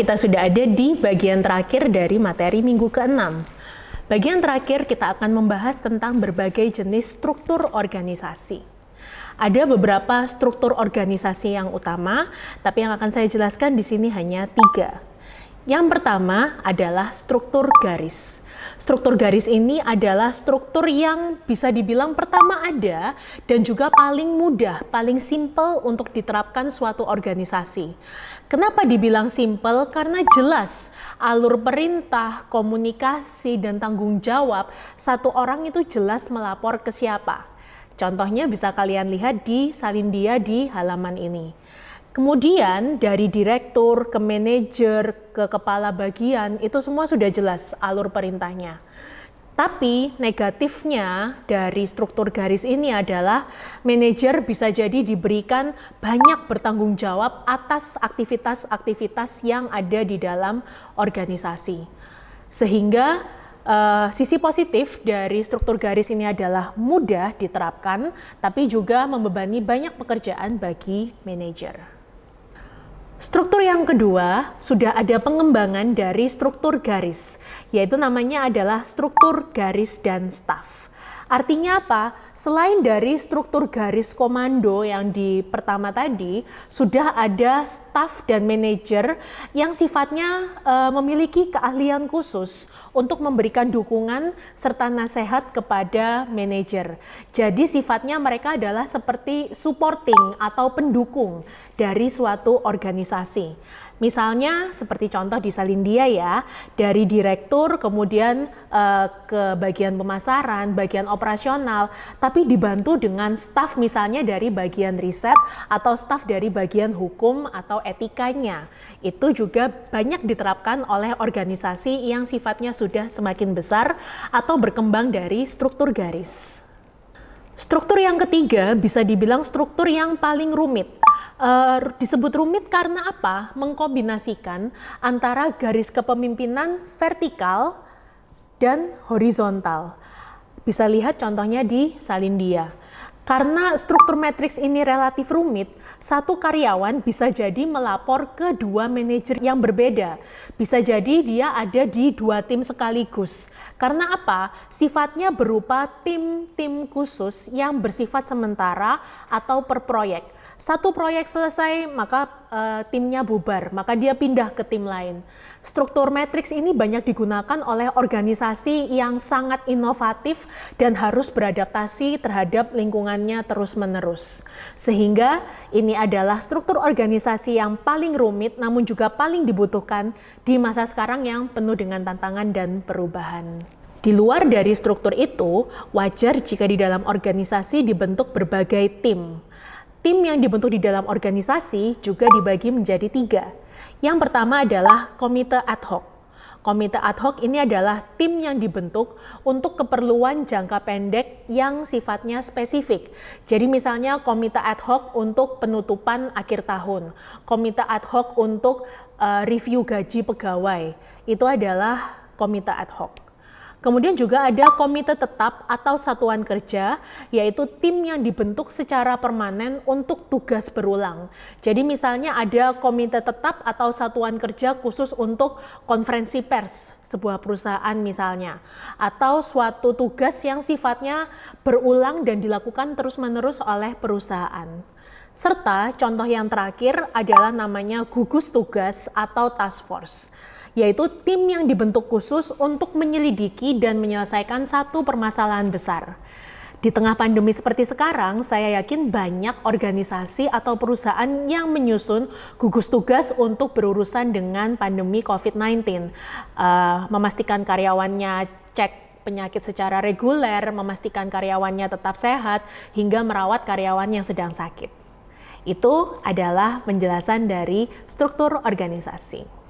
kita sudah ada di bagian terakhir dari materi minggu ke-6. Bagian terakhir kita akan membahas tentang berbagai jenis struktur organisasi. Ada beberapa struktur organisasi yang utama, tapi yang akan saya jelaskan di sini hanya 3. Yang pertama adalah struktur garis. Struktur garis ini adalah struktur yang bisa dibilang pertama ada dan juga paling mudah, paling simpel untuk diterapkan suatu organisasi. Kenapa dibilang simpel? Karena jelas alur perintah, komunikasi, dan tanggung jawab satu orang itu jelas melapor ke siapa. Contohnya bisa kalian lihat di salindia di halaman ini. Kemudian dari direktur ke manajer ke kepala bagian itu semua sudah jelas alur perintahnya. Tapi negatifnya dari struktur garis ini adalah manajer bisa jadi diberikan banyak bertanggung jawab atas aktivitas-aktivitas yang ada di dalam organisasi. Sehingga sisi positif dari struktur garis ini adalah mudah diterapkan, tapi juga membebani banyak pekerjaan bagi manajer. Struktur yang kedua, sudah ada pengembangan dari struktur garis, yaitu namanya adalah struktur garis dan staf. Artinya apa? Selain dari struktur garis komando yang di pertama tadi, sudah ada staf dan manajer yang sifatnya memiliki keahlian khusus untuk memberikan dukungan serta nasihat kepada manajer. Jadi sifatnya mereka adalah seperti supporting atau pendukung dari suatu organisasi. Misalnya seperti contoh di Salindia ya, dari direktur kemudian ke bagian pemasaran, bagian operasional, tapi dibantu dengan staf misalnya dari bagian riset atau staf dari bagian hukum atau etikanya. Itu juga banyak diterapkan oleh organisasi yang sifatnya sudah semakin besar atau berkembang dari struktur garis. Struktur yang ketiga bisa dibilang struktur yang paling rumit. Disebut rumit karena apa? Mengkombinasikan antara garis kepemimpinan vertikal dan horizontal. Bisa lihat contohnya di Salindia. Karena struktur matriks ini relatif rumit, satu karyawan bisa jadi melapor ke 2 manajer yang berbeda. Bisa jadi dia ada di 2 tim sekaligus. Karena apa? Sifatnya berupa tim-tim khusus yang bersifat sementara atau per proyek. Satu proyek selesai, maka timnya bubar, maka dia pindah ke tim lain. Struktur matriks ini banyak digunakan oleh organisasi yang sangat inovatif dan harus beradaptasi terhadap lingkungannya terus-menerus. Sehingga ini adalah struktur organisasi yang paling rumit namun juga paling dibutuhkan di masa sekarang yang penuh dengan tantangan dan perubahan. Di luar dari struktur itu, wajar jika di dalam organisasi dibentuk berbagai tim. Tim yang dibentuk di dalam organisasi juga dibagi menjadi 3. Yang pertama adalah komite ad hoc. Komite ad hoc ini adalah tim yang dibentuk untuk keperluan jangka pendek yang sifatnya spesifik. Jadi misalnya komite ad hoc untuk penutupan akhir tahun, komite ad hoc untuk review gaji pegawai, itu adalah komite ad hoc. Kemudian juga ada komite tetap atau satuan kerja, yaitu tim yang dibentuk secara permanen untuk tugas berulang. Jadi misalnya ada komite tetap atau satuan kerja khusus untuk konferensi pers sebuah perusahaan misalnya. Atau suatu tugas yang sifatnya berulang dan dilakukan terus-menerus oleh perusahaan. Serta contoh yang terakhir adalah namanya gugus tugas atau task force, yaitu tim yang dibentuk khusus untuk menyelidiki dan menyelesaikan satu permasalahan besar. Di tengah pandemi seperti sekarang, saya yakin banyak organisasi atau perusahaan yang menyusun gugus tugas untuk berurusan dengan pandemi COVID-19. Memastikan karyawannya cek penyakit secara reguler, memastikan karyawannya tetap sehat, hingga merawat karyawan yang sedang sakit. Itu adalah penjelasan dari struktur organisasi.